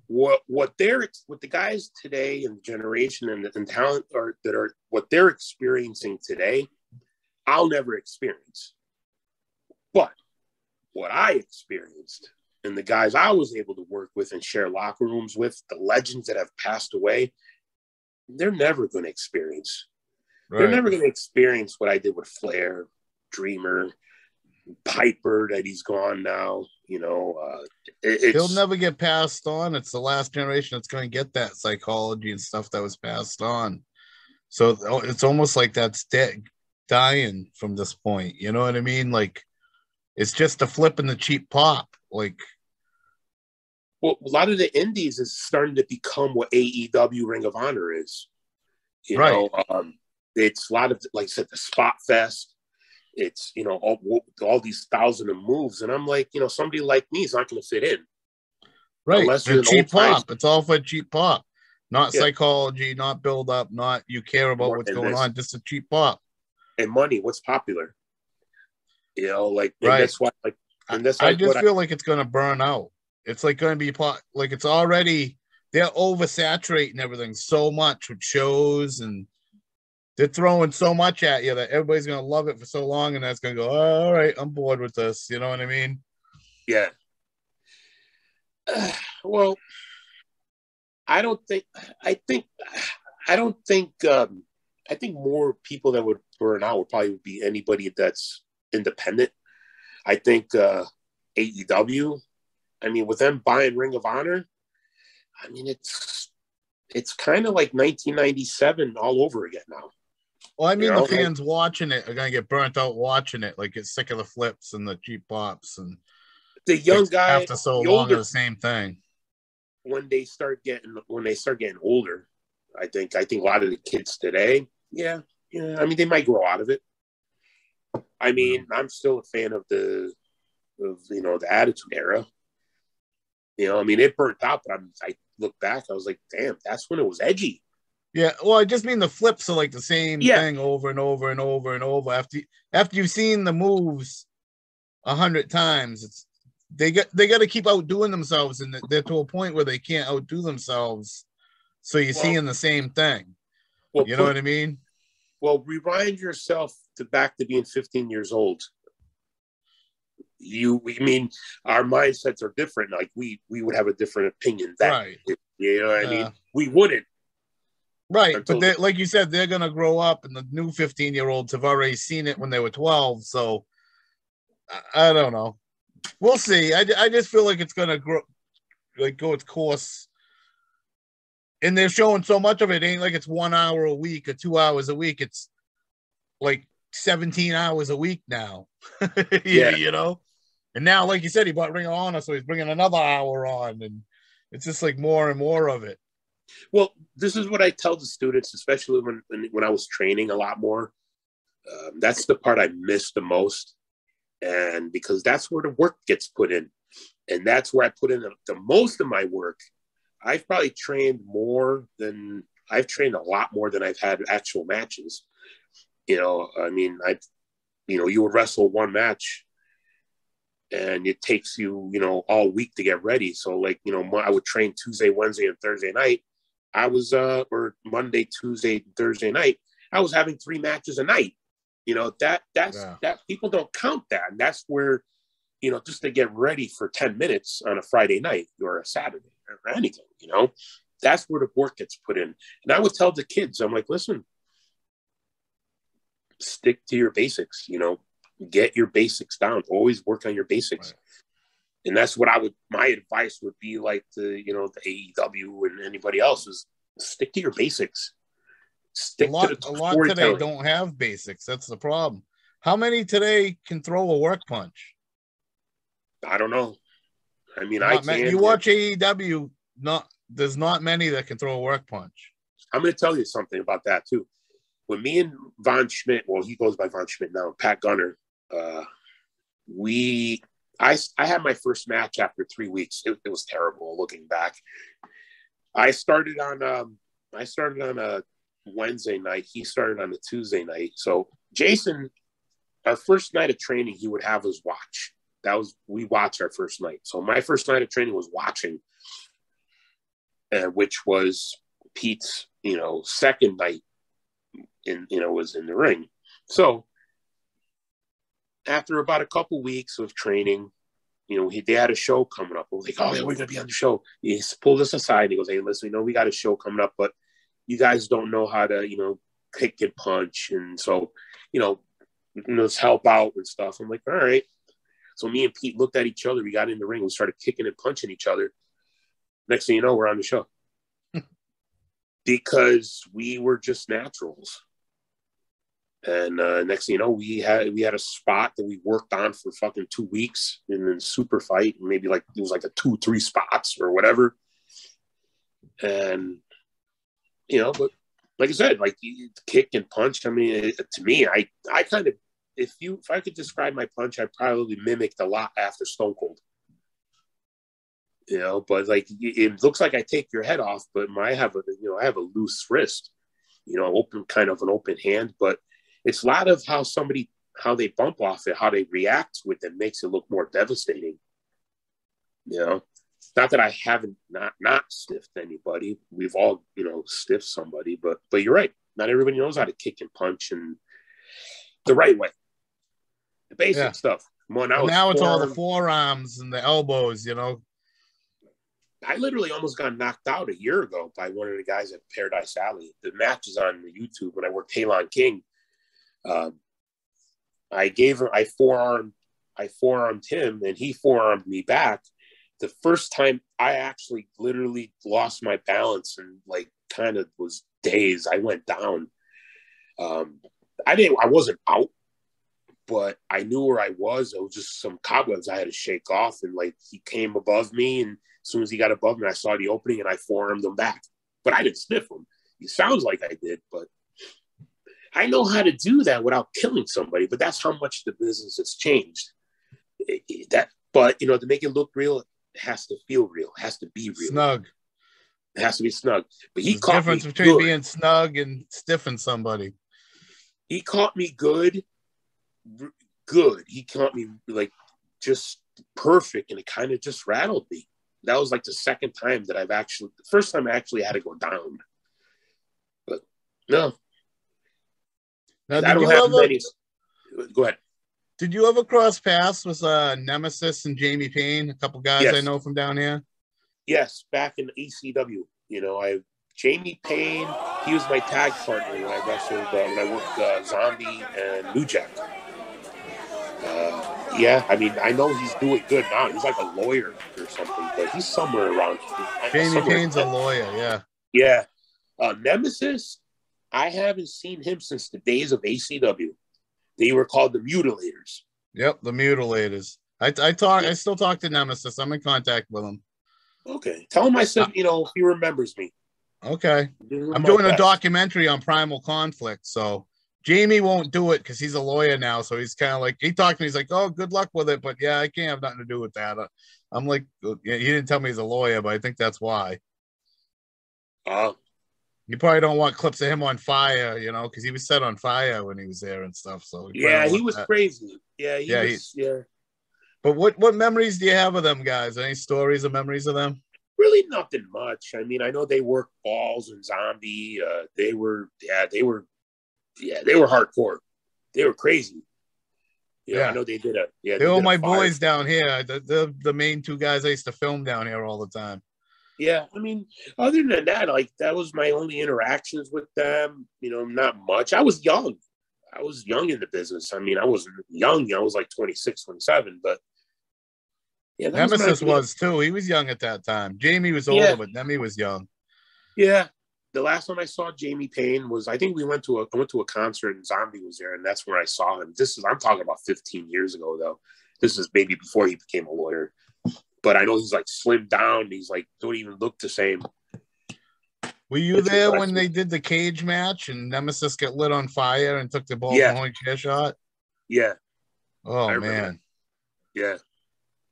Speaker 3: What the guys today and generation and talent are what they're experiencing today, I'll never experience. But what I experienced and the guys I was able to work with and share locker rooms with, the legends that have passed away, they're never going to experience. Right. They're never going to experience what I did with Flair, Dreamer, Piper, that he's gone now. You know,
Speaker 2: he'll never get passed on. It's the last generation that's going to get that psychology and stuff that was passed on. So it's almost like that's dying from this point. You know what I mean? Like, it's just a flip in the cheap pop. Like,
Speaker 3: well, a lot of the indies is starting to become what AEW Ring of Honor is. You
Speaker 2: Right.
Speaker 3: know, it's a lot of, like I said, the Spot Fest. It's, you know, all these thousands of moves. And I'm like, you know, somebody like me is not going to fit in.
Speaker 2: Right.
Speaker 3: Unless
Speaker 2: The
Speaker 3: you're an
Speaker 2: cheap
Speaker 3: old-time-
Speaker 2: pop. It's all for cheap pop. Not
Speaker 3: Yeah.
Speaker 2: psychology, not build up, not you care about what's
Speaker 3: And
Speaker 2: going
Speaker 3: this.
Speaker 2: on, just a cheap pop.
Speaker 3: And money, what's popular? You know, like, and
Speaker 2: Right.
Speaker 3: that's why, like, and that's
Speaker 2: I
Speaker 3: like
Speaker 2: just
Speaker 3: what
Speaker 2: feel like it's going to burn out. It's like going to be like it's already, they're oversaturating everything so much with shows, and they're throwing so much at you that everybody's going to love it for so long, and that's going to go, oh, all right, I'm bored with this. You know what I mean?
Speaker 3: Yeah. Well, I think more people that would burn out would probably be anybody that's independent. I think AEW, I mean, with them buying Ring of Honor, I mean, it's kind of like 1997 all over again now.
Speaker 2: Well, I mean,
Speaker 3: You know,
Speaker 2: the fans watching it are going to get burnt out watching it, like get sick of the flips and the cheap pops, and
Speaker 3: the young guy,
Speaker 2: after so
Speaker 3: the
Speaker 2: long
Speaker 3: older,
Speaker 2: of the same thing.
Speaker 3: when they start getting older, I think a lot of the kids today, yeah, I mean, they might grow out of it. I mean, I'm still a fan of the Attitude Era. You know, I mean, it burnt out, but I look back, I was like, damn, that's when it was edgy.
Speaker 2: Yeah, well, I just mean the flips are like the same thing over and over and over and over. After you've seen the moves 100 times, they got to keep outdoing themselves, and they're to a point where they can't outdo themselves. So you're seeing the same thing.
Speaker 3: Well,
Speaker 2: you know what I mean?
Speaker 3: Well, rewind yourself back to being 15 years old. Our mindsets are different. Like we would have a different opinion then.
Speaker 2: Right.
Speaker 3: You know what I mean? We wouldn't.
Speaker 2: Right. But like you said, they're going to grow up, and the new 15-year-olds have already seen it when they were 12. So I don't know. We'll see. I just feel like it's going to go its course. And they're showing so much of it. Ain't like it's 1 hour a week or 2 hours a week. It's like 17 hours a week now. You know? And now, like you said, he bought Ring of Honor, so he's bringing another hour on. And it's just like more and more of it.
Speaker 3: Well, this is what I tell the students, especially when I was training a lot more. That's the part I miss the most. And because that's where the work gets put in. And that's where I put in the most of my work. I've probably trained a lot more than I've had actual matches. You know, I mean, you would wrestle one match and it takes you, all week to get ready. So like, I would train Tuesday, Wednesday, and Thursday night. I was, or Monday, Tuesday, Thursday night. I was having 3 matches a night. That people don't count that. And that's where, just to get ready for 10 minutes on a Friday night or a Saturday or anything, that's where the work gets put in. And I would tell the kids, I'm like, listen, stick to your basics, get your basics down, always work on your basics. Right. And that's what my advice would be like to, the AEW and anybody else is stick to your basics.
Speaker 2: A lot today don't have basics. That's the problem. How many today can throw a work punch?
Speaker 3: I don't know. I mean,
Speaker 2: you watch AEW, there's not many that can throw a work punch.
Speaker 3: I'm going to tell you something about that too. When me and Von Schmidt, well, he goes by Von Schmidt now, Pat Gunner, I had my first match after 3 weeks. It was terrible looking back. I started on a Wednesday night. He started on a Tuesday night. So Jason, our first night of training, he would have us watch. We watched our first night. So my first night of training was watching, which was Pete's, second night was in the ring. So after about a couple weeks of training, they had a show coming up. We're like, oh, yeah, we're going to be on the show. He pulled us aside and he goes, hey, listen, we got a show coming up, but you guys don't know how to, kick and punch. And so, let's help out and stuff. I'm like, all right. So me and Pete looked at each other. We got in the ring. We started kicking and punching each other. Next thing you know, we're on the show. Because we were just naturals. And next thing you know, we had a spot that we worked on for fucking 2 weeks in the super fight. Maybe it was like a 2-3 spots or whatever. And, but like I said, like you kick and punch. I mean, to me, I kind of, if I could describe my punch, I probably mimicked a lot after Stone Cold. You know, but like it looks like I take your head off, but I have a loose wrist, you know, an open hand. But it's a lot of how they bump off it, how they react with it makes it look more devastating. You know, not that I haven't not stiffed anybody. We've all, you know, stiffed somebody, but you're right. Not everybody knows how to kick and punch and the right way. The basic stuff. Well,
Speaker 2: now it's all the forearms and the elbows, you know.
Speaker 3: I literally almost got knocked out a year ago by one of the guys at Paradise Alley. The match is on YouTube when I worked Talon King. I forearmed him and he forearmed me back. The first time I actually literally lost my balance and like kind of was dazed. I went down. I wasn't out, but I knew where I was. It was just some cobwebs I had to shake off, and like he came above me, and as soon as he got above me, I saw the opening and I forearmed him back. But I didn't sniff him. It sounds like I did, but I know how to do that without killing somebody. But that's how much the business has changed. But you know, to make it look real, it has to feel real. It has to be real.
Speaker 2: Snug.
Speaker 3: It has to be snug. But
Speaker 2: There's a difference between being snug and stiffing somebody.
Speaker 3: He caught me good. He caught me like just perfect, and it kind of just rattled me. That was like the second time that the first time I actually had to go down. But no.
Speaker 2: Now,
Speaker 3: I don't have many. Go ahead.
Speaker 2: Did you ever cross paths with Nemesis and Jamie Payne, a couple guys I know from down here?
Speaker 3: Yes, back in ECW. You know, Jamie Payne, he was my tag partner when I wrestled, when I worked Zombie and New Jack. Yeah, I mean, I know he's doing good now. He's like a lawyer or something, but he's somewhere around.
Speaker 2: Jamie Payne's a lawyer, yeah.
Speaker 3: Yeah. Nemesis, I haven't seen him since the days of ACW. They were called the Mutilators.
Speaker 2: Yep, the Mutilators. I still talk to Nemesis. I'm in contact with him.
Speaker 3: Okay. Tell him I said, you know, he remembers me.
Speaker 2: Okay. I'm doing a documentary on Primal Conflict, so Jamie won't do it because he's a lawyer now. So he's kind of like, he talked to me. He's like, oh, good luck with it. But yeah, I can't have nothing to do with that. I'm like, he didn't tell me he's a lawyer, but I think that's why. You probably don't want clips of him on fire, you know, because he was set on fire when he was there and stuff. So
Speaker 3: yeah, he was crazy. Yeah, he was.
Speaker 2: But what memories do you have of them guys? Any stories or memories of them?
Speaker 3: Really nothing much. I mean, I know they worked Balls and Zombie. They were hardcore. They were crazy. Yeah, I know they did they
Speaker 2: were my boys down here. The main two guys I used to film down here all the time.
Speaker 3: Yeah, I mean, other than that, like that was my only interactions with them. You know, not much. I was young. In the business. I mean, I wasn't young. I was like 26, 27, but yeah,
Speaker 2: Nemesis was too. He was young at that time. Jamie was older, but Nemi was young.
Speaker 3: Yeah. The last time I saw Jamie Payne was, I think I went to a concert and Zombie was there, and that's where I saw him. I'm talking about 15 years ago, though. This is maybe before he became a lawyer. But I know he's like slimmed down. He's like, don't even look the same.
Speaker 2: Were you there when they did the cage match and Nemesis got lit on fire and took the Balls Mahoney chair shot?
Speaker 3: Yeah.
Speaker 2: Oh, man.
Speaker 3: Yeah.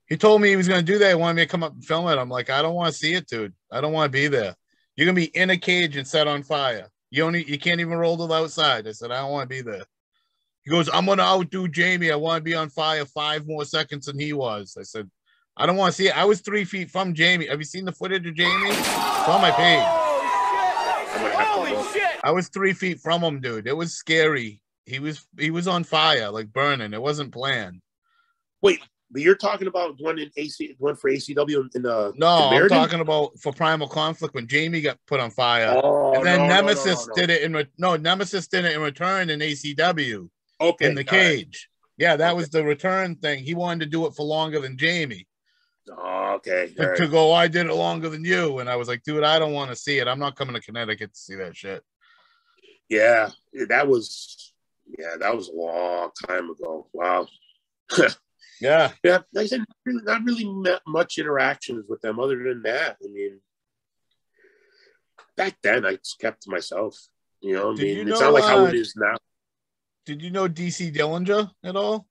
Speaker 2: He told me he was going to do that. He wanted me to come up and film it. I'm like, I don't want to see it, dude. I don't want to be there. You're going to be in a cage and set on fire. You can't even roll to the outside. I said, I don't want to be there. He goes, I'm going to outdo Jamie. I want to be on fire 5 more seconds than he was. I said, I don't want to see it. I was 3 feet from Jamie. Have you seen the footage of Jamie? It's on my page.
Speaker 1: Holy shit!
Speaker 2: I was 3 feet from him, dude. It was scary. He was on fire, like burning. It wasn't planned.
Speaker 3: Wait, but you're talking about one for ACW in
Speaker 2: No, I'm talking about for Primal Conflict when Jamie got put on fire. And then Nemesis did it Nemesis did it in return in ACW.
Speaker 3: Okay.
Speaker 2: In the cage. Right. Yeah, that was the return thing. He wanted to do it for longer than Jamie.
Speaker 3: Oh, okay.
Speaker 2: To go, I did it longer than you. And I was like, dude, I don't want to see it. I'm not coming to Connecticut to see that shit.
Speaker 3: Yeah, that was a long time ago. Wow.
Speaker 2: Yeah.
Speaker 3: Yeah. Like I said, not really much interactions with them other than that. I mean, back then I just kept to myself. You know, I
Speaker 2: Did
Speaker 3: mean,
Speaker 2: you
Speaker 3: it's
Speaker 2: know,
Speaker 3: not like how it is now.
Speaker 2: Did you know DC Dillinger at all?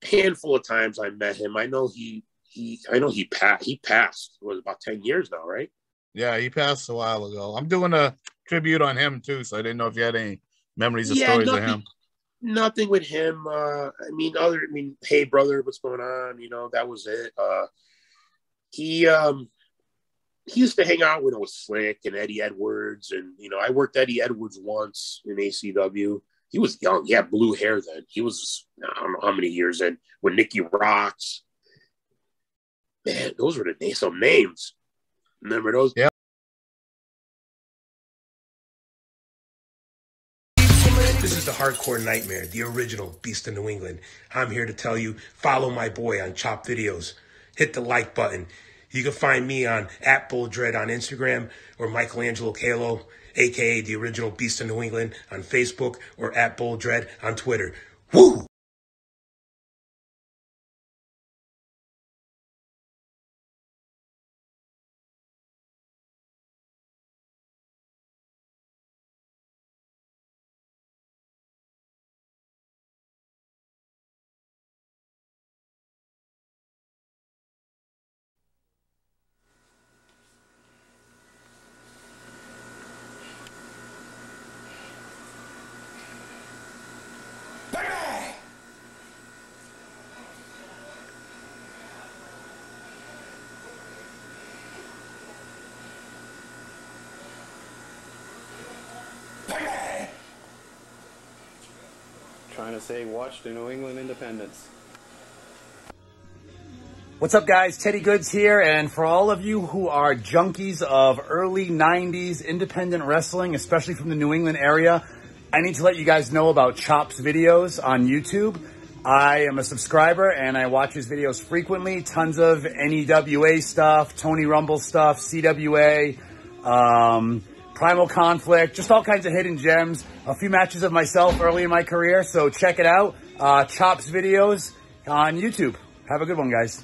Speaker 3: Handful of times I met him. I know he passed. It was about 10 years now, right?
Speaker 2: Yeah, he passed a while ago. I'm doing a tribute on him too, so I didn't know if you had any memories or
Speaker 3: Yeah,
Speaker 2: stories of him.
Speaker 3: nothing with him. Hey brother, what's going on? You know, that was it. He used to hang out with Slick and Eddie Edwards, and you know, I worked Eddie Edwards once in ACW. He was young. He had blue hair then. He was, I don't know how many years in, with Nicky Rocks. Man, those were some names. Remember those?
Speaker 2: Yeah.
Speaker 4: This is the Hardcore Nightmare, the original Beast of New England. I'm here to tell you, follow my boy on Chop Videos. Hit the like button. You can find me on @BullDread on Instagram, or Michelangelo Kalo, a.k.a. the original Beast of New England, on Facebook, or @BullDread on Twitter. Woo!
Speaker 5: Trying to say, watch the New England Independence.
Speaker 6: What's up, guys? Teddy Goods here, and for all of you who are junkies of early 90s independent wrestling, especially from the New England area, I need to let you guys know about Chop's videos on YouTube. I am a subscriber, and I watch his videos frequently. Tons of NEWA stuff, Tony Rumble stuff, CWA, Primal Conflict, just all kinds of hidden gems. A few matches of myself early in my career, so check it out. Chop's videos on YouTube. Have a good one, guys.